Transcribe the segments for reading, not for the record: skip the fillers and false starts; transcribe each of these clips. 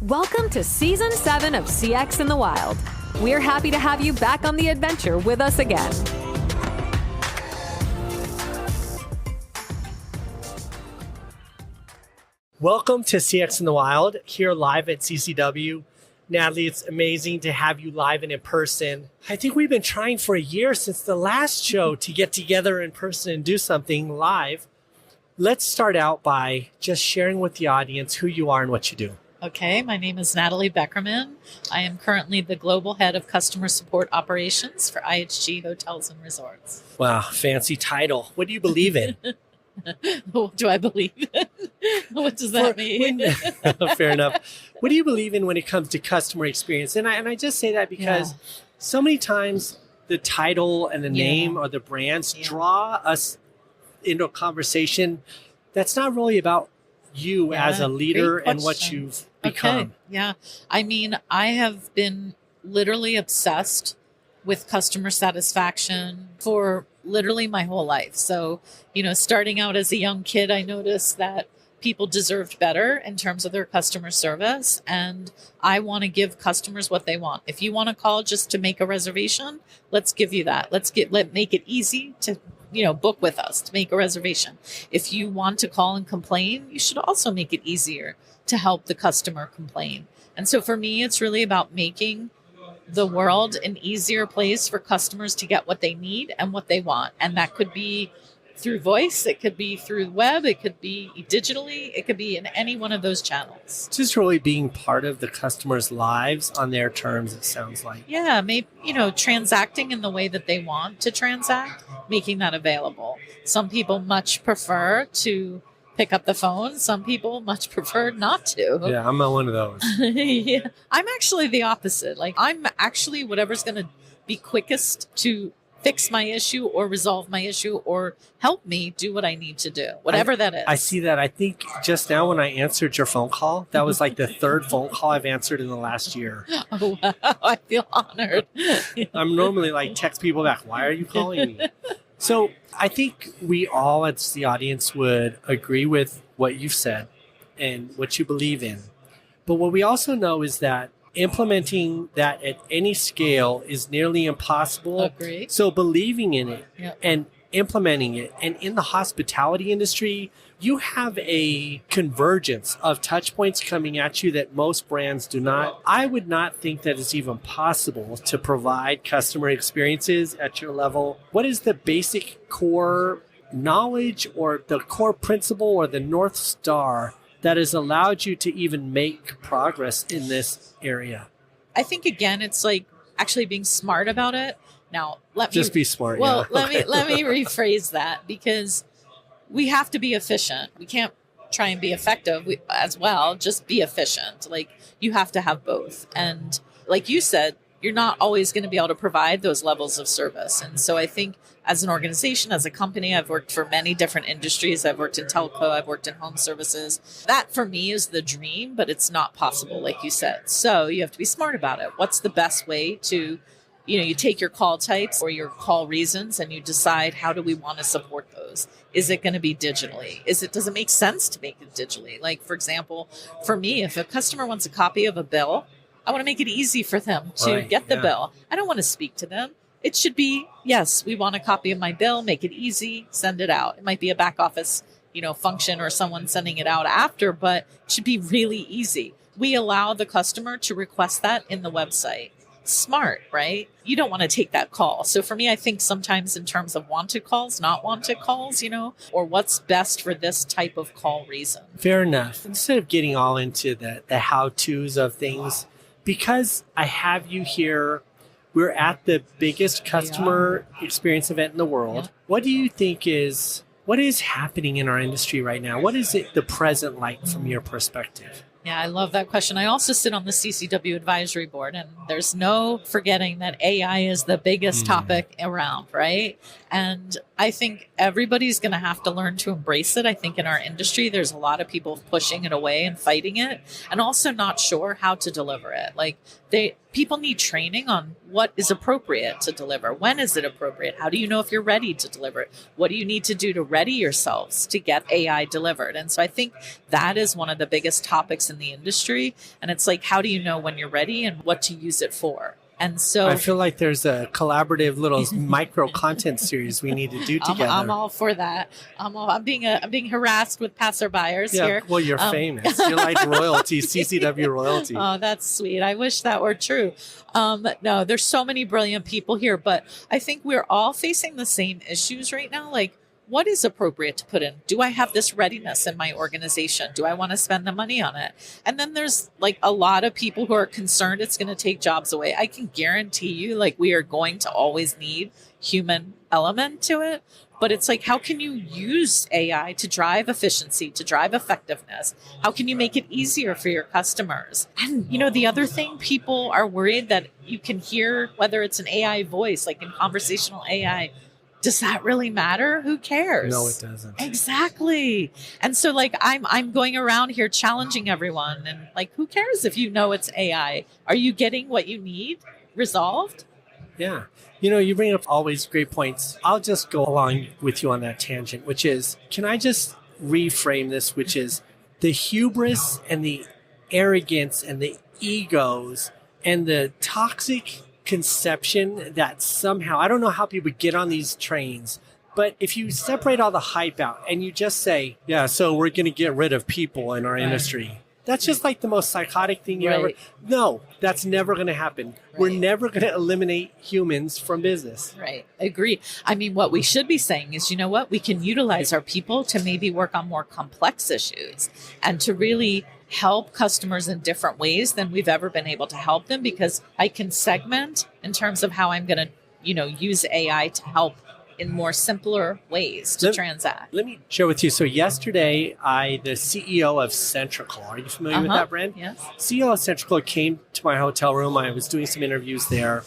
Welcome to Season 7 of CX in the Wild. We're happy to have you back on the adventure with us again. Welcome to CX in the Wild, here live at CCW. Natalie, it's amazing to have you live and in person. I think we've been trying for a year since the last show to get together in person and do something live. Let's start out by just sharing with the audience who you are and what you do. Okay, my name is Natalie Beckerman. I am currently the Global Head of Customer Support Operations for IHG Hotels and Resorts. Wow, fancy title. What do you believe in? What do I believe in? What does that mean? Fair enough. What do you believe in when it comes to customer experience? And I just say that because so many times the title and the name or the brands draw us into a conversation that's not really about you as a leader and what you've become. Okay. Yeah. I mean, I have been literally obsessed with customer satisfaction for literally my whole life. So, starting out as a young kid, I noticed that people deserved better in terms of their customer service. And I want to give customers what they want. If you want to call just to make a reservation, let's give you that. Let's make it easy to book with us, to make a reservation. If you want to call and complain, you should also make it easier to help the customer complain. And so for me, it's really about making the world an easier place for customers to get what they need and what they want. And that could be through voice, it could be through web, it could be digitally, it could be in any one of those channels. Just really being part of the customers' lives on their terms, it sounds like. Yeah, maybe, transacting in the way that they want to transact, making that available. Some people much prefer to pick up the phone. Some people much prefer not to. Yeah, I'm not one of those. Yeah, I'm actually the opposite. I'm actually whatever's going to be quickest to fix my issue or resolve my issue or help me do what I need to do, whatever that is. I see that. I think just now when I answered your phone call, that was like the third phone call I've answered in the last year. Oh, wow. I feel honored. I'm normally text people back, why are you calling me? So I think we all as the audience would agree with what you've said and what you believe in. But what we also know is that implementing that at any scale is nearly impossible. Agreed. So believing in it and implementing it. And in the hospitality industry, you have a convergence of touch points coming at you that most brands do not. I would not think that it's even possible to provide customer experiences at your level. What is the basic core knowledge or the core principle or the North Star that has allowed you to even make progress in this area? I think, again, it's actually being smart about it. Now, be smart. Well, let me rephrase that, because we have to be efficient. We can't try and be effective as well. Just be efficient. You have to have both. And like you said, you're not always going to be able to provide those levels of service. And so I think as an organization, as a company, I've worked for many different industries. I've worked in telco, I've worked in home services. That for me is the dream, but it's not possible, like you said. So you have to be smart about it. What's the best way to, you take your call types or your call reasons and you decide, how do we want to support those? Is it going to be digitally? Does it make sense to make it digitally? For example, for me, if a customer wants a copy of a bill, I want to make it easy for them to get the bill. I don't want to speak to them. It should be, yes, we want a copy of my bill, make it easy, send it out. It might be a back office, function or someone sending it out after, but it should be really easy. We allow the customer to request that in the website. Smart, right? You don't want to take that call. So for me, I think sometimes in terms of wanted calls, not wanted calls, or what's best for this type of call reason. Fair enough. Instead of getting all into the how-tos of things, because I have you here, we're at the biggest customer experience event in the world. What do you think what is happening in our industry right now? What is the present like from your perspective? Yeah, I love that question. I also sit on the CCW advisory board, and there's no forgetting that AI is the biggest topic around, right? And I think everybody's going to have to learn to embrace it. I think in our industry, there's a lot of people pushing it away and fighting it, and also not sure how to deliver it. People need training on what is appropriate to deliver. When is it appropriate? How do you know if you're ready to deliver it? What do you need to do to ready yourselves to get AI delivered? And so I think that is one of the biggest topics in the industry. And it's like, how do you know when you're ready and what to use it for? And so I feel like there's a collaborative little micro content series we need to do together. I'm all for that. I'm being harassed with passerbyers here. Well, you're famous. You're like royalty, CCW royalty. Oh, that's sweet. I wish that were true. No, there's so many brilliant people here, but I think we're all facing the same issues right now. Like, what is appropriate to put in? Do I have this readiness in my organization? Do I want to spend the money on it? And then there's like a lot of people who are concerned it's going to take jobs away. I can guarantee you, like, we are going to always need human element to it. But it's like, how can you use AI to drive efficiency, to drive effectiveness? How can you make it easier for your customers? And, the other thing, people are worried that you can hear whether it's an AI voice, like in conversational AI. Does that really matter? Who cares? No, it doesn't. Exactly. And so like I'm going around here challenging everyone, and like, who cares if you know it's AI? Are you getting what you need resolved? Yeah. You bring up always great points. I'll just go along with you on that tangent, which is, can I just reframe this, which is the hubris and the arrogance and the egos and the toxic conception that somehow, I don't know how people get on these trains, but if you separate all the hype out and you just say, yeah, so we're going to get rid of people in our industry, that's just like the most psychotic thing you ever. No, that's never going to happen. We're never going to eliminate humans from business. Right. Agree. I mean, what we should be saying is, you know what? We can utilize our people to maybe work on more complex issues and to really help customers in different ways than we've ever been able to help them, because I can segment in terms of how I'm going to, use AI to help in more simpler ways to transact. Let me share with you. So yesterday, the CEO of Centrical, are you familiar with that brand? Yes. CEO of Centrical came to my hotel room. I was doing some interviews there,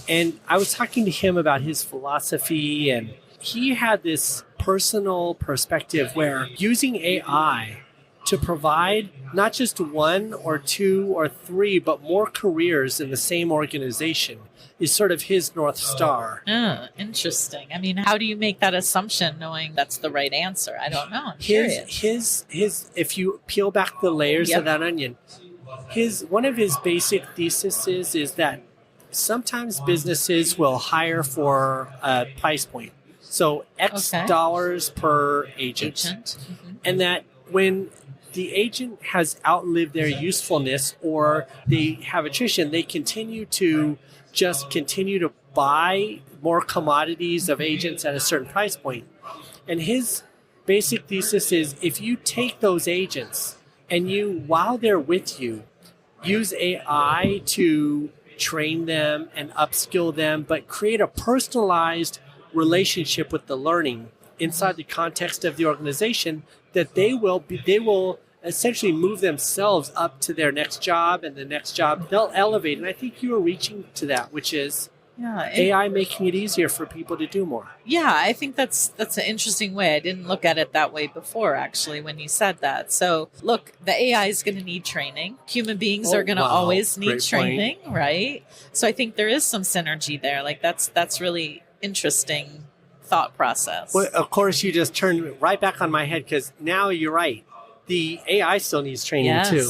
and I was talking to him about his philosophy, and he had this personal perspective where using AI to provide not just one or two or three, but more careers in the same organization is sort of his North Star. Oh, interesting. I mean, how do you make that assumption knowing that's the right answer? I don't know. I'm curious. His, if you peel back the layers of that onion, one of his basic theses is that sometimes businesses will hire for a price point. So X dollars per agent. Mm-hmm. And that when the agent has outlived their usefulness or they have attrition, they continue to buy more commodities of agents at a certain price point. And his basic thesis is, if you take those agents and you, while they're with you, use AI to train them and upskill them, but create a personalized relationship with the learning inside the context of the organization, that they will essentially move themselves up to their next job and the next job. They'll elevate. And I think you are reaching to that, which is AI making it easier for people to do more. Yeah, I think that's an interesting way. I didn't look at it that way before, actually, when you said that. So, look, the AI is going to need training. Human beings are going to always need training, right? So I think there is some synergy there. Like, that's really interesting thought process. Well, of course, you just turned right back on my head, because now you're right. The AI still needs training too.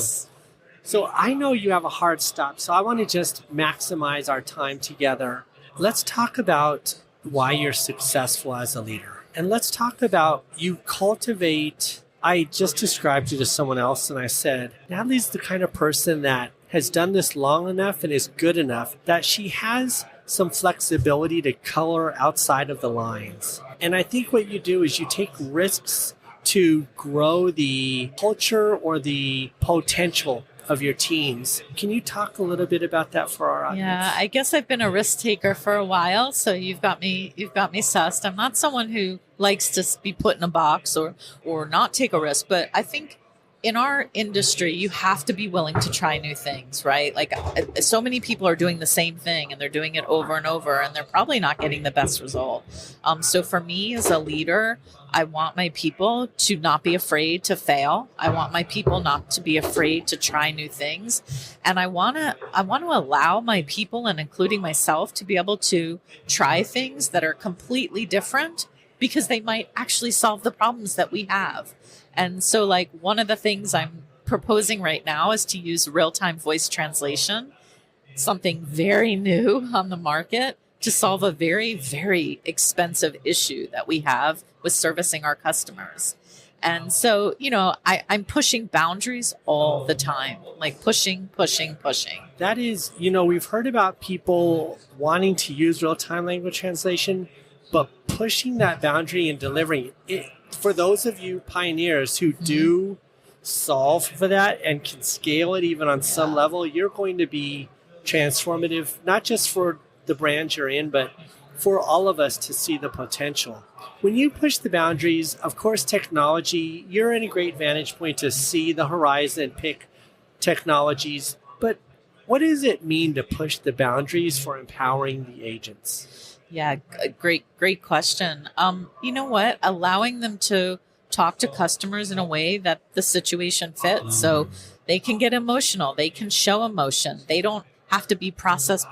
So I know you have a hard stop, so I want to just maximize our time together. Let's talk about why you're successful as a leader. And let's talk about, you cultivate, I just described you to someone else and I said, Natalie's the kind of person that has done this long enough and is good enough that she has some flexibility to color outside of the lines. And I think what you do is you take risks to grow the culture or the potential of your teams. Can you talk a little bit about that for our audience? Yeah, I guess I've been a risk taker for a while, so you've got me sussed. I'm not someone who likes to be put in a box or not take a risk, but I think in our industry, you have to be willing to try new things, right? Like, so many people are doing the same thing and they're doing it over and over, and they're probably not getting the best result. So for me as a leader, I want my people to not be afraid to fail. I want my people not to be afraid to try new things. And I want to allow my people, and including myself, to be able to try things that are completely different, because they might actually solve the problems that we have. And so, like, one of the things I'm proposing right now is to use real-time voice translation, something very new on the market, to solve a very, very expensive issue that we have with servicing our customers. And so, I'm pushing boundaries all the time, like pushing. That is, we've heard about people wanting to use real-time language translation, but pushing that boundary and delivering it. For those of you pioneers who do solve for that and can scale it even on some level, you're going to be transformative, not just for the brand you're in, but for all of us to see the potential. When you push the boundaries, of course, technology, you're in a great vantage point to see the horizon and pick technologies. But what does it mean to push the boundaries for empowering the agents? Yeah, great question. You know what? Allowing them to talk to customers in a way that the situation fits. So they can get emotional. They can show emotion. They don't have to be process,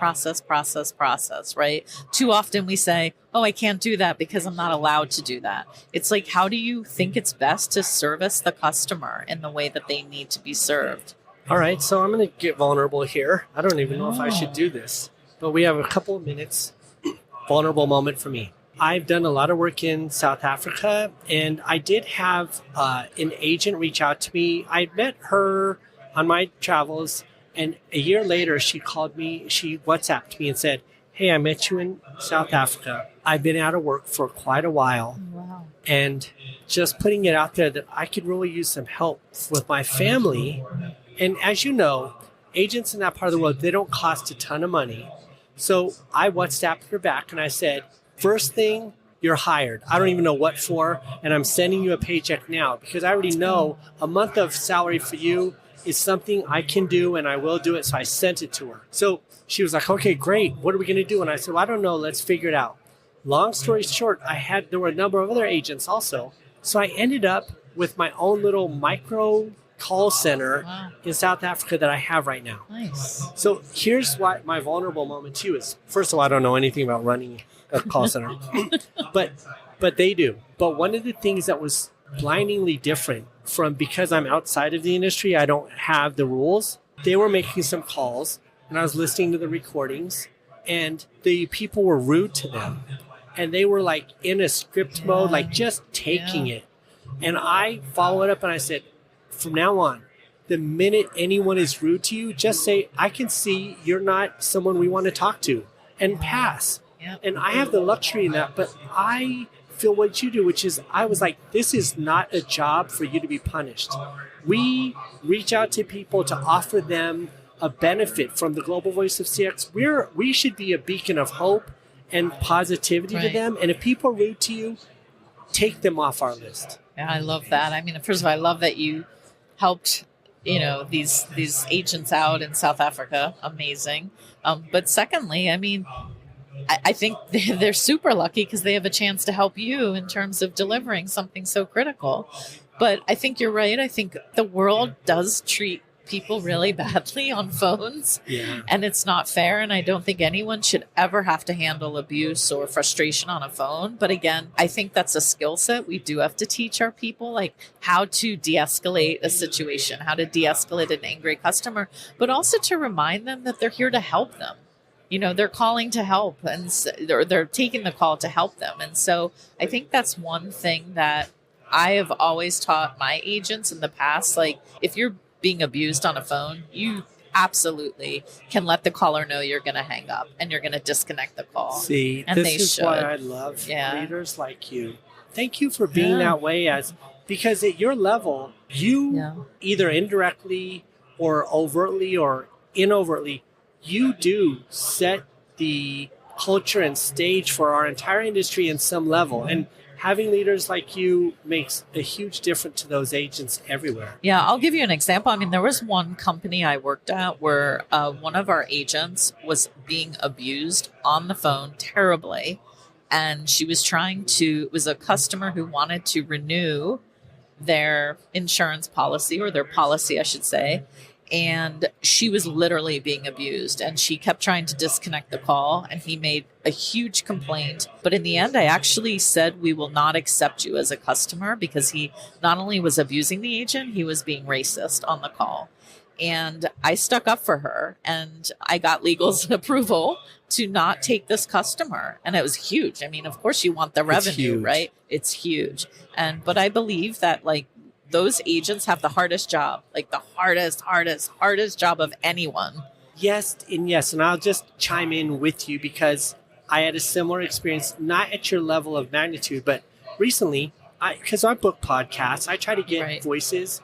right? Too often we say, oh, I can't do that because I'm not allowed to do that. It's like, how do you think it's best to service the customer in the way that they need to be served? All right, so I'm going to get vulnerable here. I don't even know if I should do this, but we have a couple of minutes. Vulnerable moment for me. I've done a lot of work in South Africa, and I did have an agent reach out to me. I met her on my travels, and a year later, she called me, she WhatsApped me and said, hey, I met you in South Africa. I've been out of work for quite a while. Wow. And just putting it out there that I could really use some help with my family. And as you know, agents in that part of the world, they don't cost a ton of money. So I WhatsApped her back and I said, first thing, you're hired. I don't even know what for, and I'm sending you a paycheck now because I already know a month of salary for you is something I can do and I will do it. So I sent it to her. So she was like, okay, great. What are we going to do? And I said, well, I don't know. Let's figure it out. Long story short, there were a number of other agents also. So I ended up with my own little micro call center in South Africa that I have right now. Nice. So here's what my vulnerable moment too is. First of all, I don't know anything about running a call center, but they do. But one of the things that was blindingly different from, because I'm outside of the industry, I don't have the rules. They were making some calls and I was listening to the recordings and the people were rude to them. And they were like in a script mode, like just taking it. And I followed up and I said, from now on, the minute anyone is rude to you, just say, I can see you're not someone we want to talk to, and pass. Yep. And I have the luxury in that, but I feel what you do, which is I was like, this is not a job for you to be punished. We reach out to people to offer them a benefit from the global voice of CX. We should be a beacon of hope and positivity to them. And if people are rude to you, take them off our list. Yeah, I love that. I mean, first of all, I love that you helped, these agents out in South Africa. Amazing. But secondly, I mean, I think they're super lucky because they have a chance to help you in terms of delivering something so critical. But I think you're right. I think the world does treat people really badly on phones, and it's not fair. And I don't think anyone should ever have to handle abuse or frustration on a phone. But again, I think that's a skill set we do have to teach our people, like how to de-escalate a situation, how to de-escalate an angry customer, but also to remind them that they're here to help them. They're calling to help, and they're taking the call to help them. And so I think that's one thing that I have always taught my agents in the past. Like, if you're being abused on a phone, you absolutely can let the caller know you're going to hang up and you're going to disconnect the call. See, and this is why I love leaders like you. Thank you for being that way, because at your level, you either indirectly or overtly or inovertly, you do set the culture and stage for our entire industry in some level. And having leaders like you makes a huge difference to those agents everywhere. Yeah, I'll give you an example. I mean, there was one company I worked at where one of our agents was being abused on the phone terribly. And she was it was a customer who wanted to renew their insurance policy, or their policy, I should say. And she was literally being abused, and she kept trying to disconnect the call, and he made a huge complaint. But in the end, I actually said, we will not accept you as a customer, because he not only was abusing the agent, he was being racist on the call. And I stuck up for her, and I got legal's approval to not take this customer. And it was huge. I mean, of course you want the revenue, right? It's huge. But I believe that those agents have the hardest job, like the hardest job of anyone. Yes. And I'll just chime in with you because I had a similar experience, not at your level of magnitude, but recently, because I book podcasts, I try to get voices,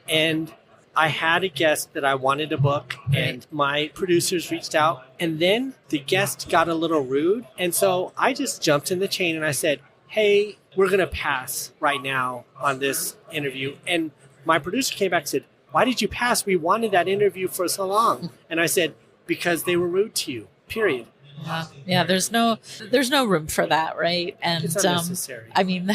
and I had a guest that I wanted to book, and my producers reached out, and then the guest got a little rude. And so I just jumped in the chain and I said, hey, we're going to pass right now on this interview. And my producer came back and said, why did you pass? We wanted that interview for so long. And I said, because they were rude to you, period. Yeah, there's no room for that, right? And it's unnecessary. I mean,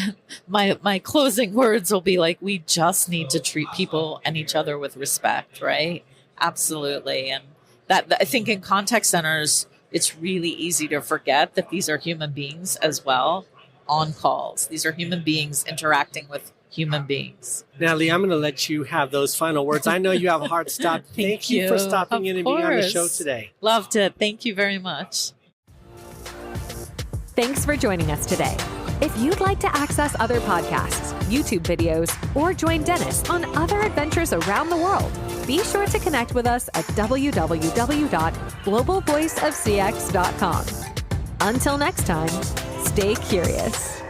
my closing words will be like, we just need to treat people and each other with respect, right? Absolutely. And that, I think in contact centers, it's really easy to forget that these are human beings as well on calls. These are human beings interacting with human beings. Natalie, I'm going to let you have those final words. I know you have a hard stop. Thank you for stopping in and being on the show today. Loved it. Thank you very much. Thanks for joining us today. If you'd like to access other podcasts, YouTube videos, or join Dennis on other adventures around the world, be sure to connect with us at www.globalvoiceofcx.com. Until next time, stay curious.